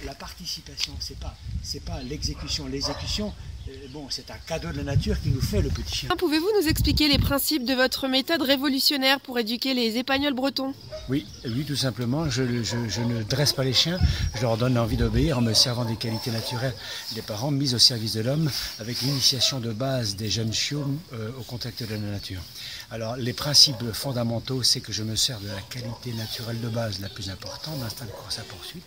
la participation, c'est pas l'exécution. L'exécution, bon, c'est un cadeau de la nature qui nous fait le petit chien. Pouvez-vous nous expliquer les principes de votre méthode révolutionnaire pour éduquer les épagnols bretons? Oui, tout simplement, je ne dresse pas les chiens, je leur donne l'envie d'obéir en me servant des qualités naturelles des parents mises au service de l'homme avec l'initiation de base des jeunes chiots au contact de la nature. Alors les principes fondamentaux, c'est que je me sers de la qualité naturelle de base la plus importante, l'instinct de course à poursuite.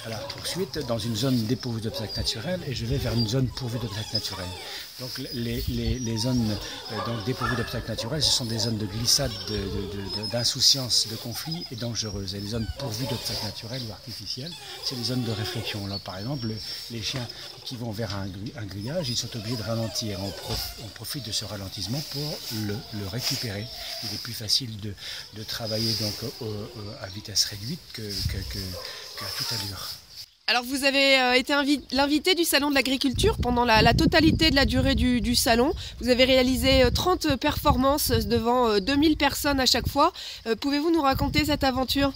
Alors poursuite dans une zone dépourvue d'obstacles naturels et je vais vers une zone pourvue d'obstacles naturels. Donc les zones dépourvues d'obstacles naturels, ce sont des zones de glissade, d'insouciance, de conflit et dangereuses. Et les zones pourvues d'obstacles naturels ou artificiels, c'est des zones de réflexion. Là, par exemple, les chiens qui vont vers un grillage, ils sont obligés de ralentir. On profite de ce ralentissement pour le récupérer. Il est plus facile de travailler donc à vitesse réduite qu'à toute allure. Alors vous avez été l'invité du Salon de l'Agriculture pendant la totalité de la durée du salon. Vous avez réalisé 30 performances devant 2000 personnes à chaque fois. Pouvez-vous nous raconter cette aventure ?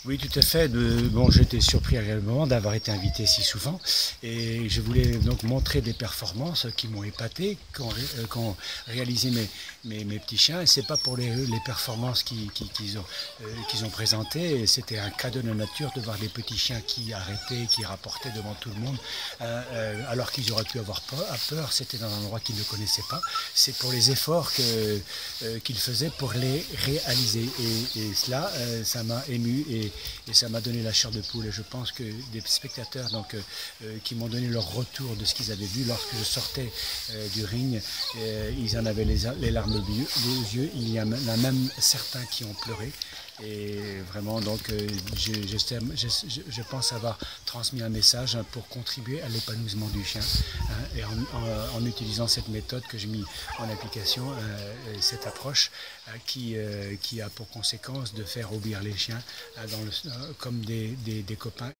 Oui, tout à fait. Bon, j'étais surpris également d'avoir été invité si souvent et je voulais donc montrer des performances qui m'ont épaté, qu'ont réalisé mes petits chiens. Et c'est pas pour les performances qu'ils ont présentées. C'était un cadeau de la nature de voir des petits chiens qui arrêtaient, qui rapportaient devant tout le monde, alors qu'ils auraient pu avoir peur. C'était dans un endroit qu'ils ne connaissaient pas. C'est pour les efforts qu'ils faisaient pour les réaliser. Et cela, ça m'a ému et ça m'a donné la chair de poule. Et je pense que des spectateurs qui m'ont donné leur retour de ce qu'ils avaient vu lorsque je sortais du ring, ils en avaient les larmes aux yeux. Il y en a même certains qui ont pleuré. Et vraiment, donc, je pense avoir transmis un message pour contribuer à l'épanouissement du chien et en utilisant cette méthode que j'ai mis en application, cette approche qui a pour conséquence de faire obéir les chiens comme des copains